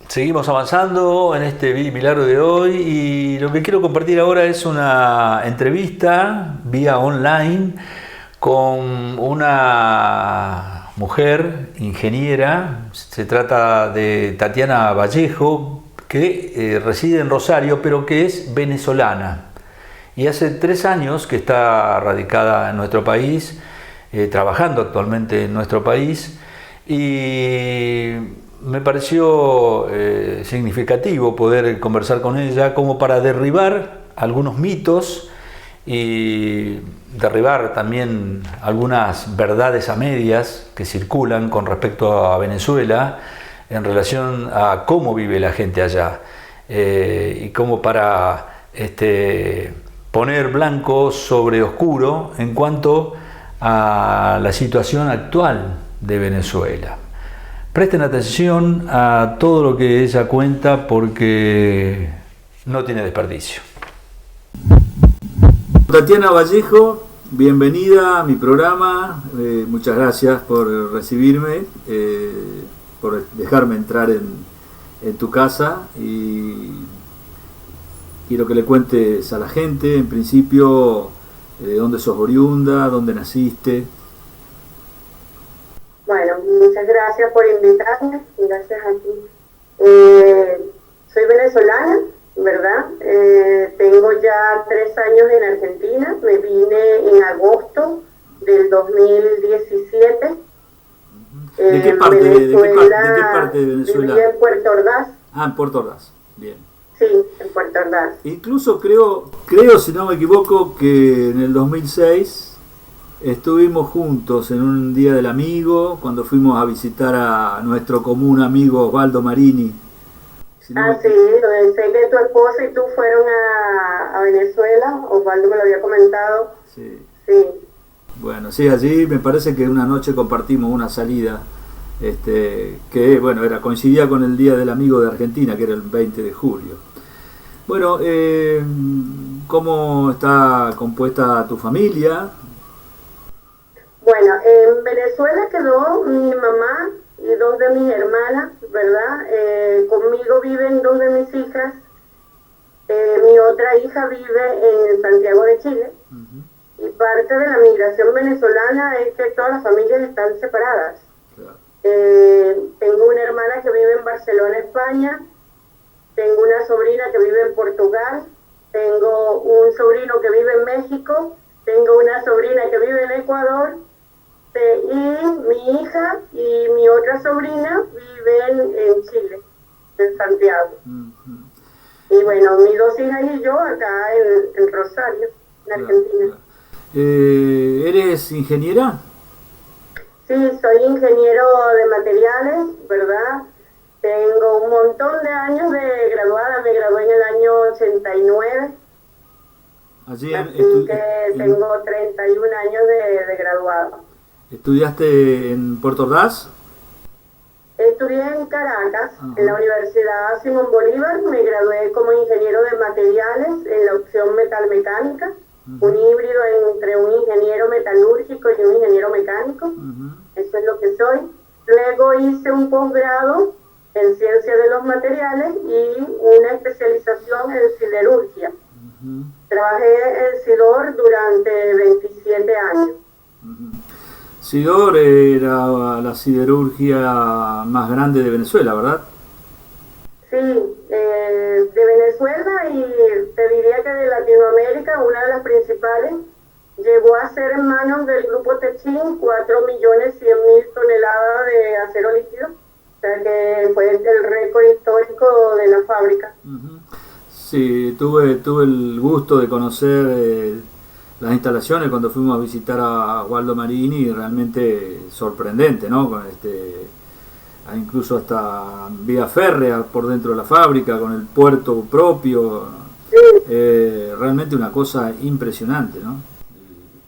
Seguimos avanzando en este milagro de hoy y lo que quiero compartir ahora es una entrevista vía online con una mujer ingeniera. Se trata de Tatiana Vallejo, que reside en Rosario, pero que es venezolana. Y hace 3 años que está radicada en nuestro país, trabajando actualmente en nuestro país, y me pareció significativo poder conversar con ella como para derribar algunos mitos y derribar también algunas verdades a medias que circulan con respecto a Venezuela en relación a cómo vive la gente allá, y como para poner blanco sobre oscuro en cuanto a la situación actual de Venezuela. Presten atención a todo lo que ella cuenta porque no tiene desperdicio. Tatiana Vallejo, bienvenida a mi programa. Muchas gracias por recibirme, por dejarme entrar en tu casa, y quiero que le cuentes a la gente, en principio, de dónde sos oriunda, dónde naciste. Bueno, muchas gracias por invitarme, gracias a ti. Soy venezolana, ¿verdad? Tengo ya 3 años en Argentina, me vine en agosto del 2017. ¿De qué parte de Venezuela? Viví en Puerto Ordaz. Ah, en Puerto Ordaz, bien. Sí, en Puerto Ordaz. Incluso creo, si no me equivoco, que en el 2006 estuvimos juntos en un Día del Amigo, cuando fuimos a visitar a nuestro común amigo Osvaldo Marini. Sí, sé que tu esposa y tú fueron a Venezuela, Osvaldo me lo había comentado. Sí. Sí. Bueno, sí, allí me parece que una noche compartimos una salida, que bueno, coincidía con el Día del Amigo de Argentina, que era el 20 de julio. Bueno, ¿cómo está compuesta tu familia? Bueno, en Venezuela quedó mi mamá y 2 de mis hermanas, ¿verdad? Conmigo viven 2 de mis hijas. Mi otra hija vive en Santiago de Chile. Y parte de la migración venezolana es que todas las familias están separadas. Claro. Tengo una hermana que vive en Barcelona, España. Tengo una sobrina que vive en Portugal. Tengo un sobrino que vive en México. Tengo una sobrina que vive en Ecuador. Y mi hija y mi otra sobrina viven en Chile, en Santiago. Y bueno, mis 2 hijas y yo acá en Rosario, en Argentina. ¿Eres ingeniera? Sí, soy ingeniero de materiales, ¿verdad? Tengo un montón de años de graduada, me gradué en el año 89. Así que tengo 31 años de graduada. ¿Estudiaste en Puerto Ordaz? Estudié en Caracas, en la Universidad Simón Bolívar. Me gradué como ingeniero de materiales en la opción metalmecánica, un híbrido entre un ingeniero metalúrgico y un ingeniero mecánico. Eso es lo que soy. Luego hice un posgrado en ciencia de los materiales y una especialización en siderurgia. Trabajé en Sidor durante 27 años. Sidor era la siderurgia más grande de Venezuela, ¿verdad? Sí, de Venezuela y te diría que de Latinoamérica, una de las principales. Llegó a ser en manos del grupo Techin 4.100.000 toneladas de acero líquido, o sea que fue el récord histórico de la fábrica. Sí, tuve el gusto de conocer las instalaciones cuando fuimos a visitar a Osvaldo Marini, realmente sorprendente, ¿no? Con incluso hasta vía férrea por dentro de la fábrica, con el puerto propio. Sí. Realmente una cosa impresionante, ¿no?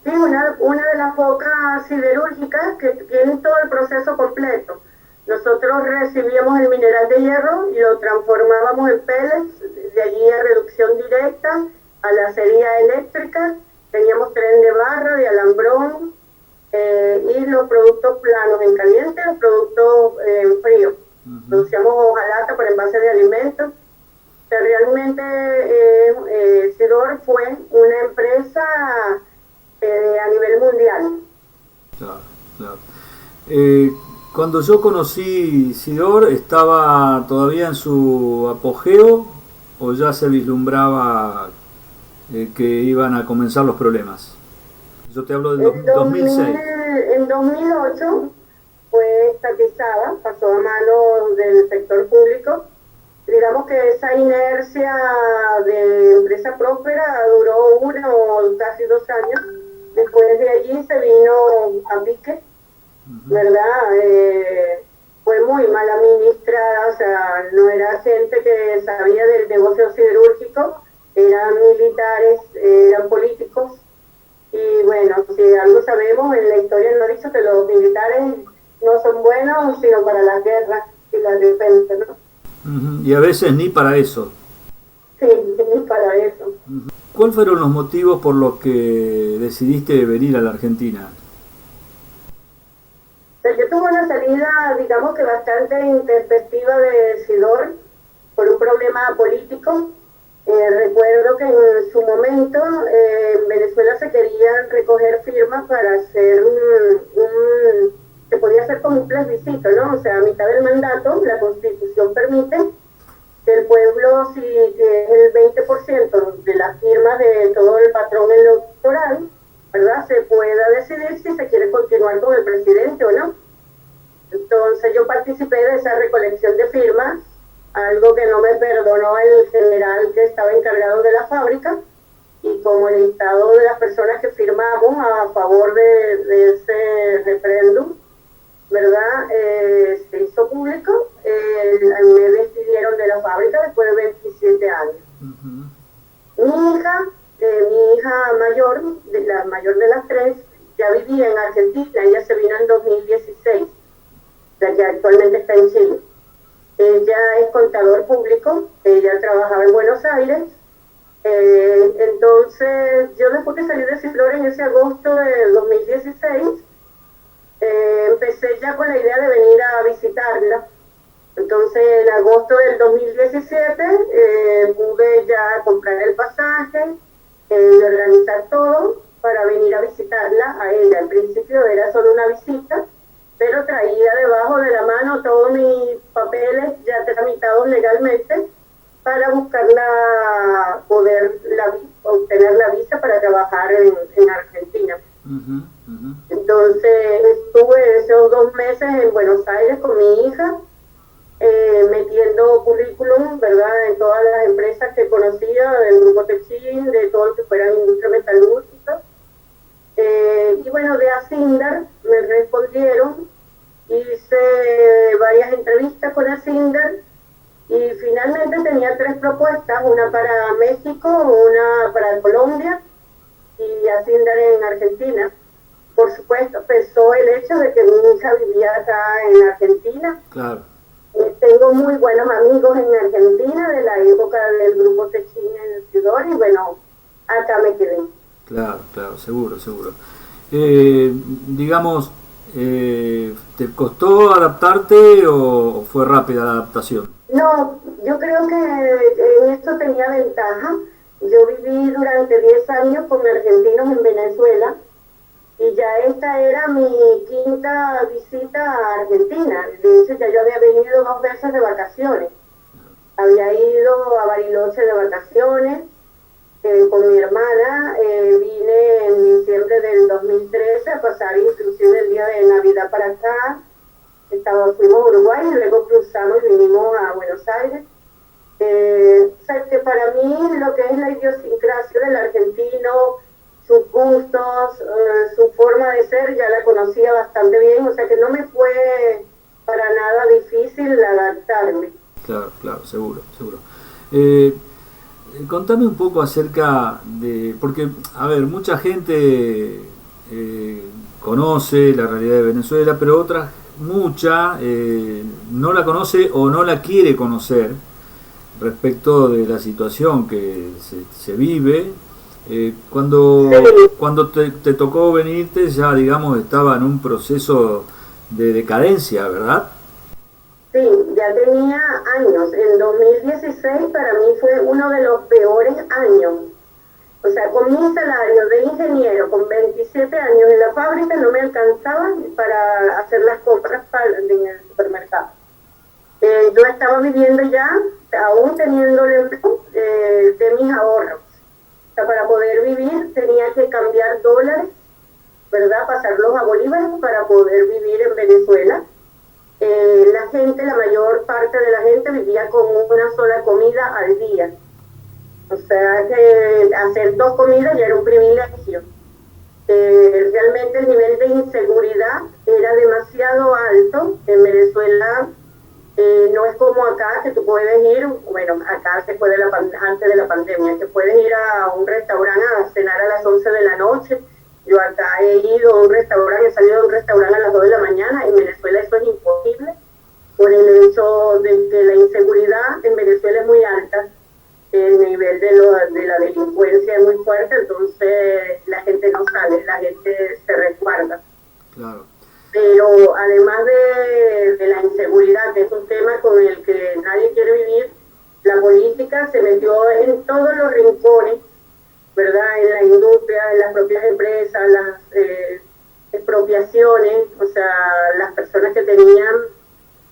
Sí, una de las pocas siderúrgicas que tienen todo el proceso completo. Nosotros recibíamos el mineral de hierro y lo transformábamos en pellets, de allí a reducción directa, a la acería eléctrica. Teníamos tren de barra, de alambrón, y los productos planos en caliente, los productos en frío. Producíamos hojalata para envase de alimentos. O sea, realmente Sidor fue una empresa a nivel mundial. Claro, claro. Cuando yo conocí Sidor, ¿estaba todavía en su apogeo o ya se vislumbraba que iban a comenzar los problemas? Yo te hablo del 2006. En 2008 fue estatizada, pasó a manos del sector público. Digamos que esa inercia de empresa próspera duró 1 o casi 2 años. Después de allí se vino a pique, ¿verdad? Fue muy mal administrada, o sea, no era gente que sabía del negocio siderúrgico, eran militares, eran políticos. Y bueno, si algo sabemos, en la historia nos ha dicho que los militares no son buenos sino para las guerras y la defensa, ¿no? Y a veces ni para eso. Sí, ni para eso. ¿Cuáles fueron los motivos por los que decidiste venir a la Argentina? Yo tuve una salida, digamos que bastante intempestiva de Sidor por un problema político. Recuerdo que en su momento en Venezuela se querían recoger firmas para hacer se podía hacer como un plebiscito, ¿no? O sea, a mitad del mandato, la Constitución permite que el pueblo, si es el 20% de las firmas de todo el patrón electoral, ¿verdad?, se pueda decidir si se quiere continuar con el presidente o no. Entonces yo participé de esa recolección de firmas, algo que no me perdonó el general que estaba encargado de la fábrica, y como el listado de las personas que firmamos a favor de ese referéndum, ¿verdad?, se hizo público, me despidieron de la fábrica después de 27 años. Mi hija mayor, la mayor de las tres, ya vivía en Argentina. Ella se vino en 2016, la que actualmente está en Chile. Ella es contador público, ella trabajaba en Buenos Aires. Entonces, yo después que salí de Sidor en ese agosto de 2016, empecé ya con la idea de venir a visitarla. Entonces, en agosto del 2017 pude ya comprar el pasaje y organizar todo para venir a visitarla a ella. En principio era solo una visita, pero traía debajo de la mano todos mis papeles ya tramitados legalmente para buscarla, obtener la visa para trabajar en Argentina. Entonces estuve esos 2 meses en Buenos Aires con mi hija, metiendo currículum, ¿verdad?, en todas las empresas que conocía, del grupo Techin, de todo lo que fuera industria metalúrgica. Y bueno, de Asindar me respondieron, hice varias entrevistas con Asindar y finalmente tenía 3 propuestas, una para México, una para Colombia y Asindar en Argentina. Por supuesto, pesó el hecho de que mi hija vivía acá en Argentina. Claro. Tengo muy buenos amigos en Argentina de la época del grupo Techin en Sidor y bueno, acá me quedé. Claro, claro, seguro, seguro. Digamos, ¿te costó adaptarte o fue rápida la adaptación? No, yo creo que en esto tenía ventaja. Yo viví durante 10 años con argentinos en Venezuela y ya esta era mi 5ª visita a Argentina. De hecho, ya yo había venido 2 veces de vacaciones. Había ido a Bariloche de vacaciones con mi hermana. Vine en diciembre del 2013 a pasar inclusive el día de Navidad para acá. Fuimos a Uruguay y luego cruzamos y vinimos a Buenos Aires. O sea, que para mí lo que es la idiosincrasia del argentino, sus gustos, su forma de ser, ya la conocía bastante bien, o sea que no me fue para nada difícil adaptarme. Claro, claro, seguro, seguro. Contame un poco acerca de, porque, a ver, mucha gente conoce la realidad de Venezuela, pero mucha no la conoce o no la quiere conocer respecto de la situación que se vive. Cuando te tocó venirte ya, digamos, estaba en un proceso de decadencia, ¿verdad? Sí, ya tenía años. En 2016 para mí fue uno de los peores años. O sea, con mi salario de ingeniero, con 27 años en la fábrica, no me alcanzaba para hacer las compras en el supermercado. Yo estaba viviendo ya, aún teniendo el empleo, de mis ahorros. O sea, para poder vivir tenía que cambiar dólares, ¿verdad? Pasarlos a bolívares para poder vivir en Venezuela. La gente, la mayor parte de la gente vivía con una sola comida al día. O sea que hacer 2 comidas ya era un privilegio. Realmente el nivel de inseguridad era demasiado alto. En Venezuela no es como acá, que tú puedes ir, bueno, acá después de antes de la pandemia, que puedes ir a un restaurante a cenar a las 11 de la noche. Yo acá he ido a un restaurante, he salido de un restaurante a las 2 de la mañana. En Venezuela eso es imposible por el hecho de que la inseguridad en Venezuela es muy alta. El nivel de la delincuencia es muy fuerte, entonces la gente no sale, la gente se resguarda. Claro. Pero además de la inseguridad, que es un tema con el que nadie quiere vivir, la política se metió en todos los rincones, ¿verdad? En la industria, en las propias empresas, las expropiaciones, o sea, las personas que tenían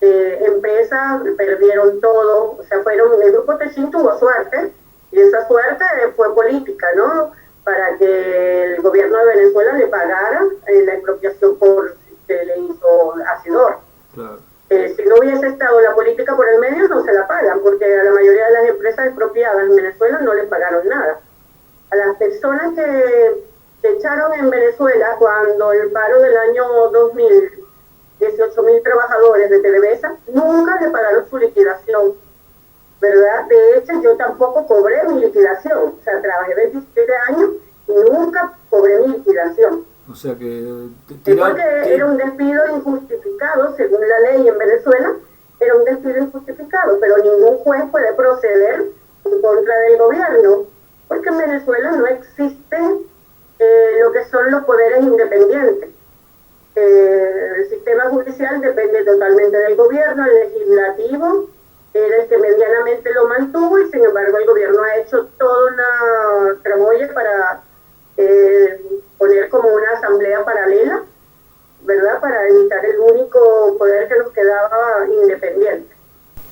empresas perdieron todo, o sea, el grupo Techín tuvo suerte, y esa suerte fue política, ¿no? Para que el gobierno de Venezuela le pagara la expropiación que le hizo Asidor. Claro. Si no hubiese estado la política por el medio, no se la pagan, porque a la mayoría de las empresas expropiadas en Venezuela no les pagaron nada. A las personas que echaron en Venezuela cuando el paro del año 2000, 18.000 trabajadores de PDVSA, nunca le pagaron su liquidación, ¿verdad? De hecho, yo tampoco cobré mi liquidación. O sea, trabajé 27 años y nunca cobré mi liquidación. O sea que... Porque era un despido injustificado, según la ley en Venezuela, era un despido injustificado, pero ningún juez puede proceder en contra del gobierno, porque en Venezuela no existe lo que son los poderes independientes. El sistema judicial depende totalmente del gobierno, el legislativo era el que medianamente lo mantuvo, y sin embargo el gobierno ha hecho toda una tramoya para poner como una asamblea paralela, ¿verdad? Para evitar el único poder que nos quedaba independiente.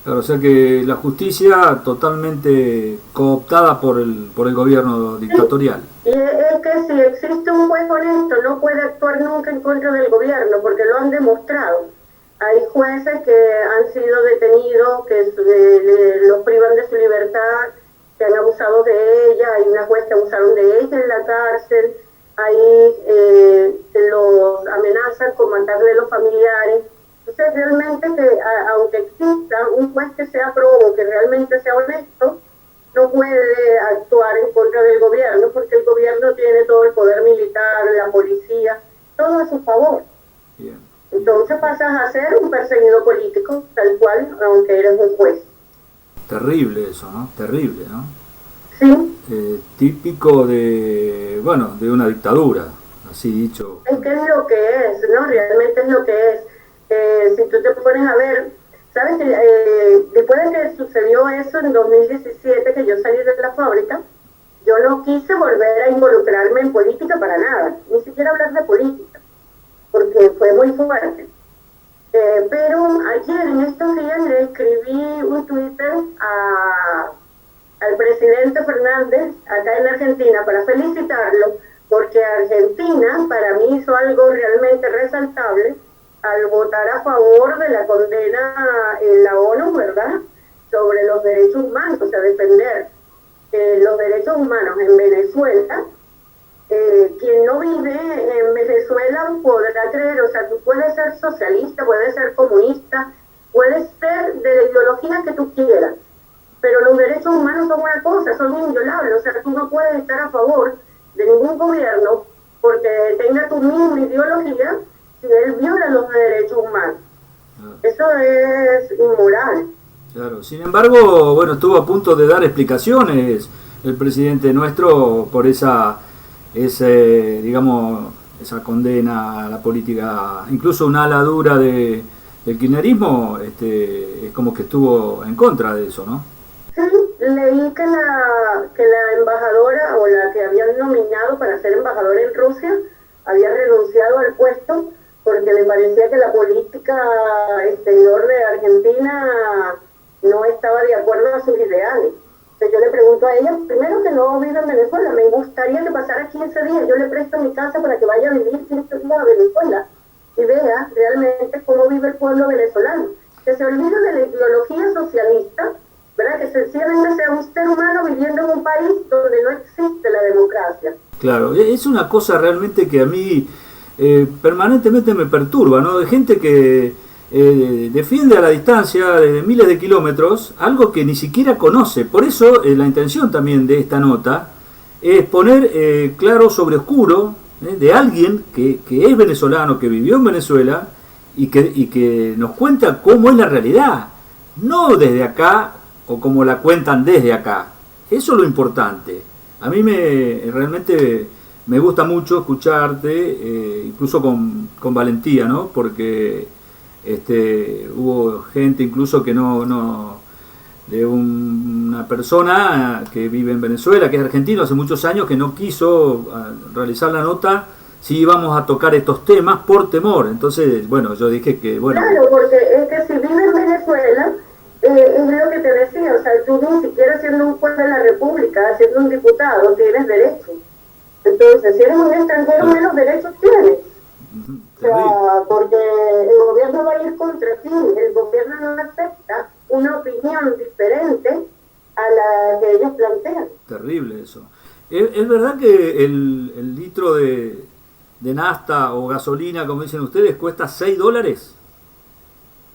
Claro, o sea que la justicia totalmente cooptada por el gobierno dictatorial. Sí. Y es que si existe un juez honesto, no puede actuar nunca en contra del gobierno, porque lo han demostrado. Hay jueces que han sido detenidos, que los privan de su libertad, que han abusado de ella. Hay una juez que abusaron de ella en la cárcel. Ahí los amenazan con matarle a los familiares. Entonces, realmente, aunque exista un juez que sea probo, que realmente sea honesto, no puede actuar en contra del gobierno, porque el gobierno tiene todo el poder militar, la policía, todo a su favor. Bien. Entonces pasas a ser un perseguido político, tal cual, aunque eres un juez. Terrible eso, ¿no? Terrible, ¿no? Sí. Típico de una dictadura, así dicho. Es que es lo que es, ¿no? Realmente es lo que es. Si tú te pones a ver, ¿sabes? Después de que sucedió eso en 2017, que yo salí de la fábrica, yo no quise volver a involucrarme en política para nada, ni siquiera hablar de política, porque fue muy fuerte. Pero ayer, en estos días, le escribí un Twitter al presidente Fernández, acá en Argentina, para felicitarlo, porque Argentina, para mí, hizo algo realmente resaltable al votar a favor de la condena en la ONU, ¿verdad?, sobre los derechos humanos, o sea, defender los derechos humanos en Venezuela. Quien no vive en Venezuela podrá creer, o sea, tú puedes ser socialista, puedes ser comunista, puedes ser de la ideología que tú quieras, pero los derechos humanos son una cosa, son inviolables. O sea, tú no puedes estar a favor de ningún gobierno porque tenga tu misma ideología si él viola los derechos humanos. Eso es inmoral. Claro. Sin embargo, bueno, estuvo a punto de dar explicaciones el presidente nuestro por esa condena a la política, incluso una ala dura de el kirchnerismo es como que estuvo en contra de eso, ¿no? Sí, leí que la embajadora o la que habían nominado para ser embajadora en Rusia había renunciado al puesto porque le parecía que la política exterior de Argentina no estaba de acuerdo a sus ideales. Entonces yo le pregunto a ella, primero que no vive en Venezuela, me gustaría que pasara 15 días, yo le presto mi casa para que vaya a vivir 15 días a Venezuela y vea realmente cómo vive el pueblo venezolano. Que se olvide de la ideología socialista, ¿verdad? Que sencillamente sea un ser humano viviendo en un país donde no existe la democracia. Claro, es una cosa realmente que a mí permanentemente me perturba, ¿no? De gente que defiende a la distancia de miles de kilómetros algo que ni siquiera conoce. Por eso la intención también de esta nota es poner claro sobre oscuro de alguien que es venezolano, que vivió en Venezuela y que nos cuenta cómo es la realidad, no desde acá o como la cuentan desde acá. Eso es lo importante. A mí realmente me gusta mucho escucharte, incluso con valentía, ¿no? Porque hubo gente incluso que de una persona que vive en Venezuela, que es argentino hace muchos años, que no quiso realizar la nota si íbamos a tocar estos temas por temor. Entonces, bueno, yo dije que, bueno... Claro, porque es que si vive en Venezuela, es lo que te decía, o sea, tú ni siquiera siendo un juez de la República, siendo un diputado, tienes derechos. Entonces, si eres un extranjero, menos derechos tienes. O sea, porque el gobierno va a ir contra ti, el gobierno no acepta una opinión diferente a la que ellos plantean. Terrible eso. ¿Es verdad que el litro de nafta o gasolina, como dicen ustedes, cuesta $6?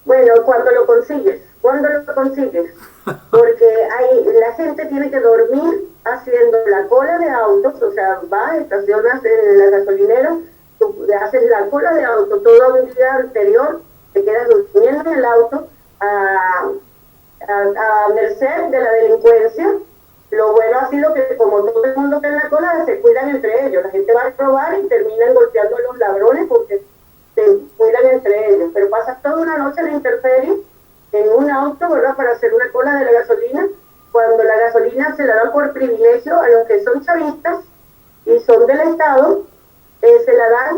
Bueno, cuando lo consigues, porque la gente tiene que dormir haciendo la cola de autos, o sea, vas, estacionas en la gasolinera, tú haces la cola de auto todo un día anterior, te quedas durmiendo en el auto a merced de la delincuencia. Lo bueno ha sido que como todo el mundo está en la cola, se cuidan entre ellos. La gente va a robar y terminan golpeando a los ladrones porque se cuidan entre ellos. Pero pasas toda una noche en la intemperie en un auto, ¿verdad?, para hacer una cola de la gasolina, cuando la gasolina se la dan por privilegio a los que son chavistas y son del Estado, se la dan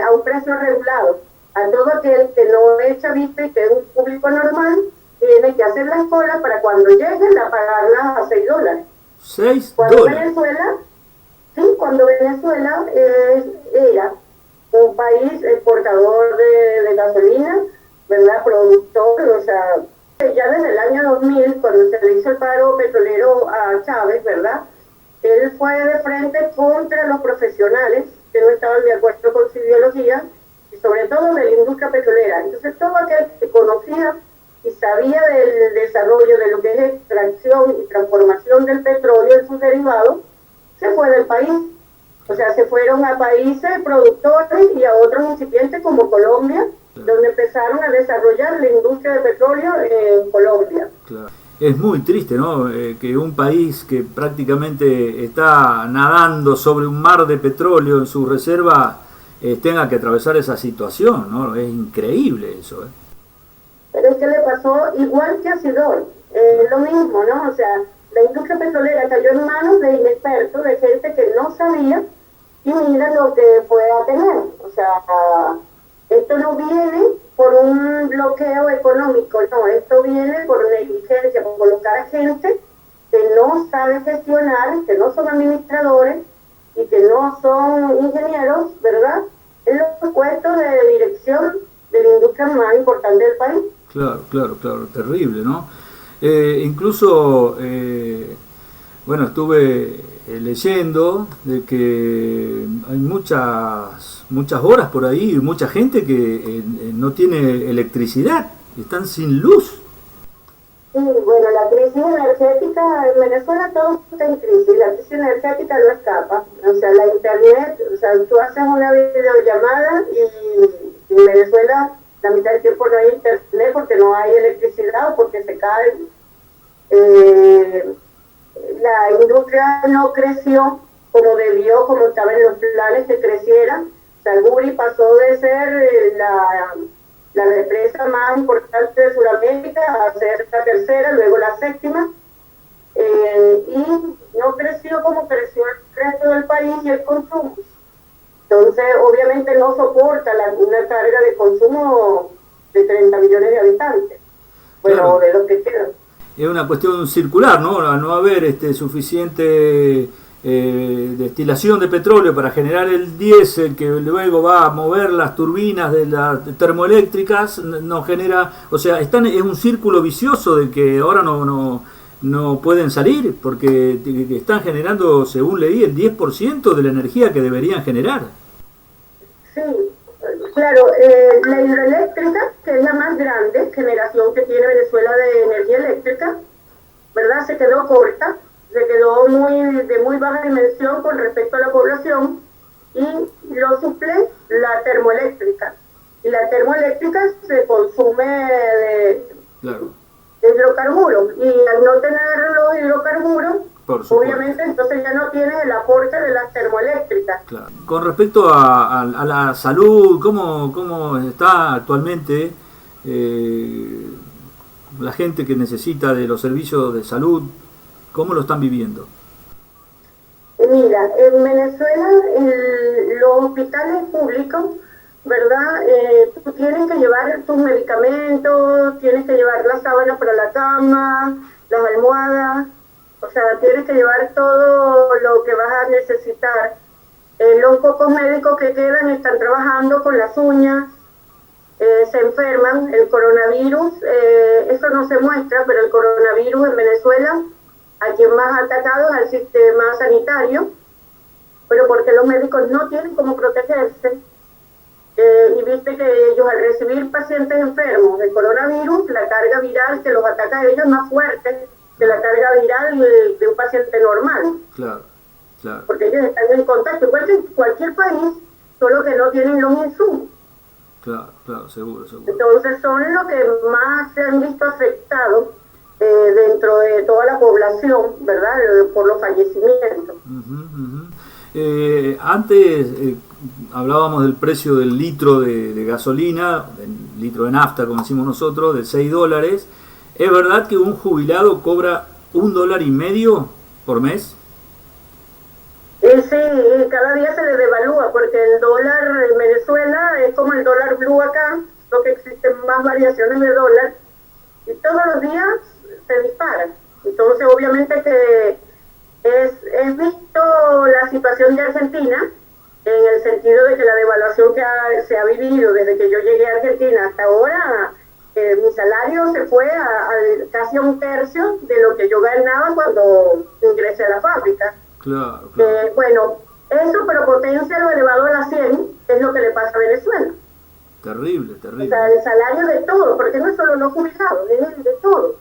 a un precio regulado. A todo aquel que no es chavista y que es un público normal, tiene que hacer las colas para cuando lleguen a pagarlas a $6. $6. Cuando Venezuela era un país exportador de gasolina, ¿verdad?, productor, o sea, ya desde el año 2000, cuando se le hizo el paro petrolero a Chávez, ¿verdad?, él fue de frente contra los profesionales que no estaban de acuerdo con su ideología, y sobre todo de la industria petrolera. Entonces todo aquel que conocía y sabía del desarrollo de lo que es extracción y transformación del petróleo y sus derivados, se fue del país. O sea, se fueron a países productores y a otros incipientes como Colombia, donde empezaron a desarrollar la industria de petróleo en Colombia. Claro. Es muy triste, ¿no? Que un país que prácticamente está nadando sobre un mar de petróleo en su reserva tenga que atravesar esa situación, ¿no? Es increíble eso, ¿eh? Pero es que le pasó igual que a Sidor, lo mismo, ¿no? O sea, la industria petrolera cayó en manos de inexpertos, de gente que no sabía, y mira lo que fue a tener. O sea, esto no viene por un bloqueo económico, no, esto viene por negligencia, por colocar a gente que no sabe gestionar, que no son administradores y que no son ingenieros, ¿verdad?, en los puestos de dirección de la industria más importante del país. Claro, terrible, ¿no? Incluso, bueno, estuve leyendo de que hay muchas horas por ahí, mucha gente que no tiene electricidad, están sin luz. Sí, bueno, la crisis energética en Venezuela, todo está en crisis, la crisis energética no escapa. O sea, la internet, o sea, tú haces una videollamada y en Venezuela la mitad del tiempo no hay internet porque no hay electricidad o porque se cae. La industria no creció como debió, como estaba en los planes que creciera. O sea, Guri pasó de ser la represa más importante de Sudamérica, a ser la tercera, luego la séptima, y no creció como creció el resto del país y el consumo. Entonces, obviamente no soporta una carga de consumo de 30 millones de habitantes, bueno, Claro. de los que quedan. Es una cuestión circular, ¿no? Al no haber suficiente destilación de petróleo para generar el diésel que luego va a mover las turbinas de las termoeléctricas, no genera, o sea, es un círculo vicioso de que ahora no pueden salir porque están generando, según leí, el 10% de la energía que deberían generar. Sí, claro, la hidroeléctrica, que es la más grande generación que tiene Venezuela de energía eléctrica, ¿verdad? Se quedó corta, se quedó de muy baja dimensión con respecto a la población, y lo suple la termoeléctrica. Y la termoeléctrica se consume Claro, de hidrocarburos, y al no tener los hidrocarburos, por supuesto. obviamente entonces ya no tienes el aporte de las termoeléctricas. Claro. Con respecto a la salud, ¿cómo está actualmente la gente que necesita de los servicios de salud? ¿Cómo lo están viviendo? Mira, en Venezuela los hospitales públicos, ¿verdad? Tú tienes que llevar tus medicamentos, tienes que llevar las sábanas para la cama, las almohadas, o sea, tienes que llevar todo lo que vas a necesitar. Los pocos médicos que quedan están trabajando con las uñas, se enferman. El coronavirus, eso no se muestra, pero el coronavirus en Venezuela, a quien más ha atacado es al sistema sanitario, pero porque los médicos no tienen cómo protegerse. Y viste que ellos, al recibir pacientes enfermos de coronavirus, la carga viral que los ataca a ellos es más fuerte que la carga viral de un paciente normal. Claro, claro. Porque ellos están en contacto, igual que en cualquier país, solo que no tienen los insumos. Claro, seguro. Entonces son los que más se han visto afectados dentro de toda la población, ¿verdad? Por los fallecimientos. Antes hablábamos del precio del litro de gasolina, del litro de nafta, como decimos nosotros, de $6. ¿Es verdad que un jubilado cobra $1.50 por mes? Sí, cada día se le devalúa, porque el dólar en Venezuela es como el dólar blue acá, lo que existen más variaciones de dólar, y todos los días se disparan. Entonces, obviamente que es visto la situación de Argentina, en el sentido de que la devaluación que se ha vivido desde que yo llegué a Argentina hasta ahora, mi salario se fue casi a un tercio de lo que yo ganaba cuando ingresé a la fábrica. Claro. Bueno, eso, pero potencia lo elevado a la 100, es lo que le pasa a Venezuela. Terrible. O sea, el salario de todo, porque no es solo los jubilados, es de todo.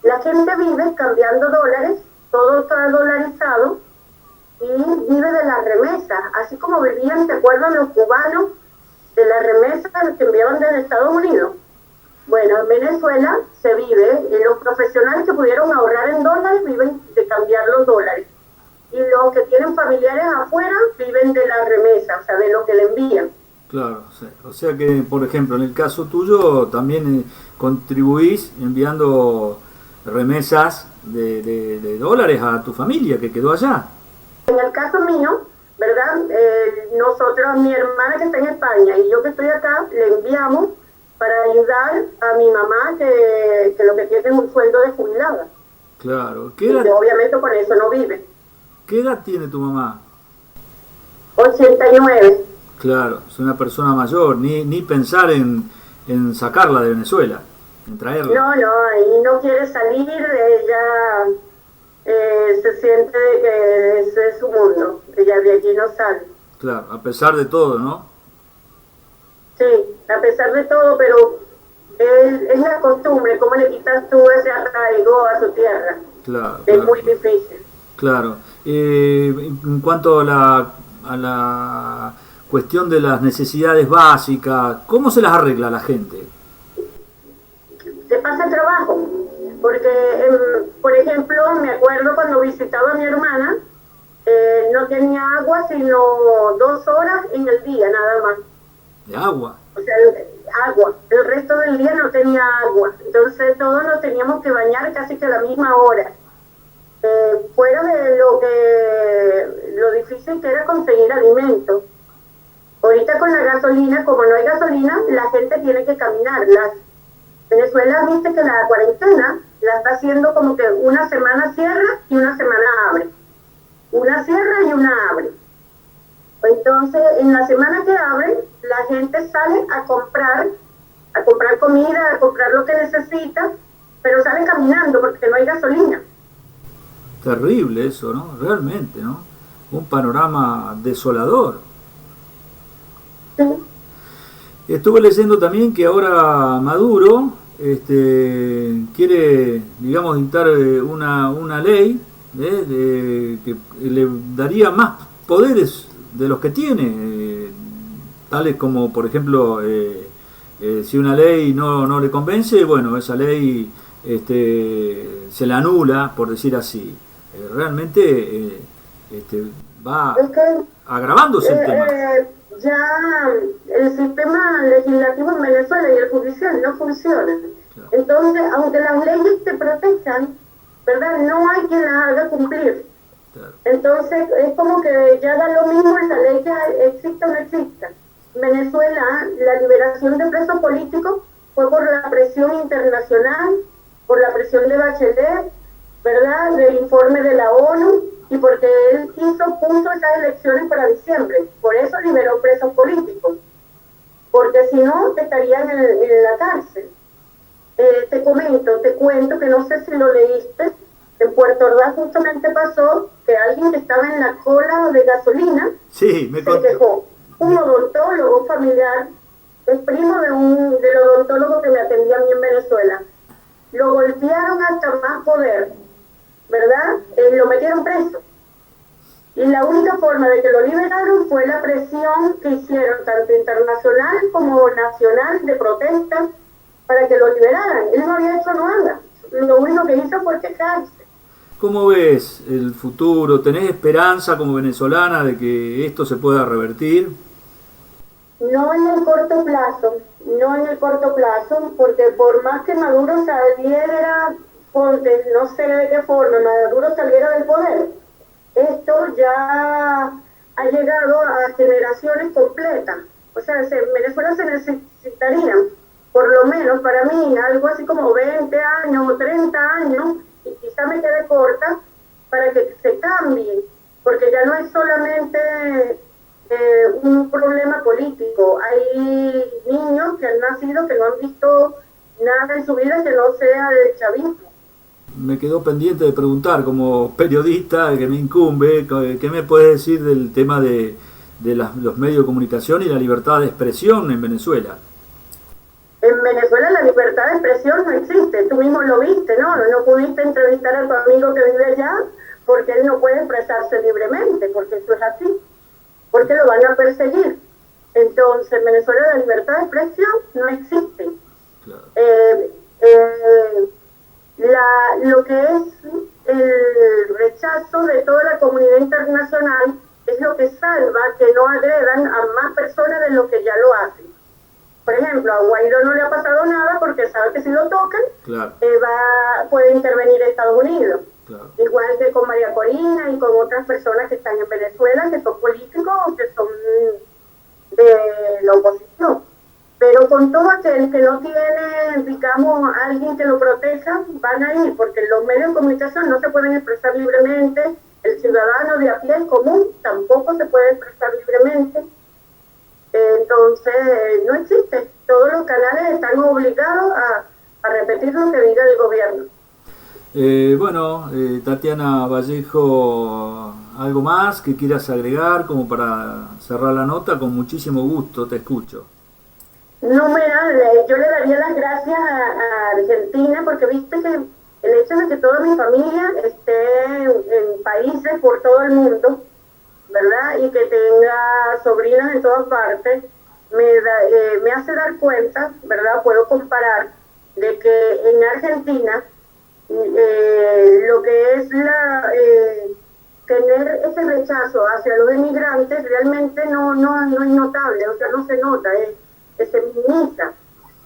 La gente vive cambiando dólares, todo está dolarizado, y vive de las remesas, así como vivían, ¿te acuerdan los cubanos de las remesas que enviaban desde Estados Unidos? Bueno, en Venezuela se vive, y los profesionales que pudieron ahorrar en dólares viven de cambiar los dólares, y los que tienen familiares afuera viven de la remesa, o sea, de lo que le envían. Claro, o sea que, por ejemplo, en el caso tuyo también contribuís enviando remesas de dólares a tu familia que quedó allá. En el caso mío, ¿verdad? Nosotros, mi hermana que está en España y yo que estoy acá, le enviamos para ayudar a mi mamá que lo que tiene es un sueldo de jubilada. Claro. Y que obviamente por eso no vive. ¿Qué edad tiene tu mamá? 89. Claro, es una persona mayor, ni pensar en sacarla de Venezuela, en traerla. No, y no quiere salir, ella se siente que ese es su mundo, ella de aquí no sale. Claro, a pesar de todo, ¿no? Sí, a pesar de todo, pero es la costumbre, ¿cómo le quitas tú ese arraigo a su tierra? Claro. Es muy difícil. Claro. En cuanto a la cuestión de las necesidades básicas, ¿cómo se las arregla la gente? Se pasa el trabajo, porque, por ejemplo, me acuerdo cuando visitaba a mi hermana, no tenía agua sino 2 horas en el día, nada más. ¿De agua? O sea, agua. El resto del día no tenía agua. Entonces todos nos teníamos que bañar casi que a la misma hora. Fuera de lo difícil que era conseguir alimentos. Ahorita con la gasolina, como no hay gasolina, la gente tiene que caminar. Venezuela, viste que la cuarentena la está haciendo como que una semana cierra y una semana abre. Una cierra y una abre. Entonces, en la semana que abre, la gente sale a comprar comida, a comprar lo que necesita, pero sale caminando porque no hay gasolina. Terrible eso, ¿no? Realmente, ¿no? Un panorama desolador. Sí. Estuve leyendo también que ahora Maduro quiere, digamos, dictar una ley que le daría más poderes de los que tiene, tales como, por ejemplo, si una ley no le convence, bueno, esa ley se la anula, por decir así. Realmente va agravándose el tema. Ya el sistema legislativo en Venezuela y el judicial no funcionan. Claro. Entonces, aunque las leyes te protejan, ¿verdad? No hay quien las haga cumplir. Claro. Entonces, es como que ya da lo mismo la ley que exista o no exista. En Venezuela, la liberación de presos políticos fue por la presión internacional, por la presión de Bachelet, ¿verdad? Del informe de la ONU, y porque él puso esas elecciones para diciembre. Por eso liberó presos políticos. Porque si no, estarían en la cárcel. Te cuento que no sé si lo leíste, en Puerto Ordaz justamente pasó que alguien que estaba en la cola de gasolina se quejó. Un odontólogo familiar, el primo del odontólogo que me atendía a mí en Venezuela. Lo golpearon hasta más poder, ¿verdad? Lo metieron preso. Y la única forma de que lo liberaron fue la presión que hicieron, tanto internacional como nacional, de protesta, para que lo liberaran. Él no había hecho nada. Lo único que hizo fue quejarse. ¿Cómo ves el futuro? ¿Tenés esperanza como venezolana de que esto se pueda revertir? No en el corto plazo, porque por más que Maduro saliera, no sé de qué forma, Maduro saliera del poder, esto ya ha llegado a generaciones completas. O sea, Venezuela se necesitaría, por lo menos para mí, algo así como 20 años o 30 años, y quizá me quede corta, para que se cambie, porque ya no es solamente un problema político. Hay niños que han nacido que no han visto nada en su vida que no sea el chavismo. Me quedó pendiente de preguntar, como periodista que me incumbe, ¿qué me puedes decir del tema de los medios de comunicación y la libertad de expresión en Venezuela? En Venezuela la libertad de expresión no existe, tú mismo lo viste, ¿no? No pudiste entrevistar a tu amigo que vive allá porque él no puede expresarse libremente, porque eso es así, porque lo van a perseguir. Entonces, en Venezuela la libertad de expresión no existe. Claro. Lo que es el rechazo de toda la comunidad internacional es lo que salva que no agredan a más personas de lo que ya lo hacen. Por ejemplo, a Guaidó no le ha pasado nada porque sabe que si lo tocan, Claro. Puede intervenir Estados Unidos. Claro. Igual que con María Corina y con otras personas que están en Venezuela, que son políticos o que son de la oposición. Pero con todo aquel que no tiene, digamos, alguien que lo proteja, van a ir, porque los medios de comunicación no se pueden expresar libremente, el ciudadano de a pie común tampoco se puede expresar libremente. Entonces, no existe. Todos los canales están obligados a repetir lo que diga el gobierno. Tatiana Vallejo, ¿algo más que quieras agregar como para cerrar la nota? Con muchísimo gusto, te escucho. No, yo le daría las gracias a Argentina, porque viste que el hecho de que toda mi familia esté en países por todo el mundo, ¿verdad? Y que tenga sobrinos en todas partes, me hace dar cuenta, ¿verdad? Puedo comparar de que en Argentina lo que es tener ese rechazo hacia los inmigrantes realmente no es notable, o sea, no se nota, que se minimiza.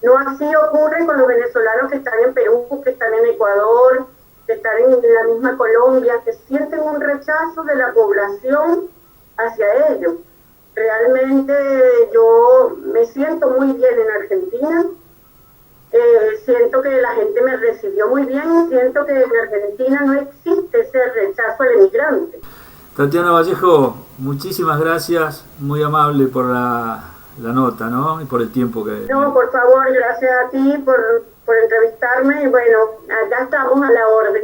No así ocurre con los venezolanos que están en Perú, que están en Ecuador, que están en la misma Colombia, que sienten un rechazo de la población hacia ellos. Realmente yo me siento muy bien en Argentina, siento que la gente me recibió muy bien, siento que en Argentina no existe ese rechazo al emigrante. Tatiana Vallejo, muchísimas gracias, muy amable por la nota, ¿no? Y por el tiempo que... No, por favor, gracias a ti por entrevistarme y bueno, acá estamos a la orden.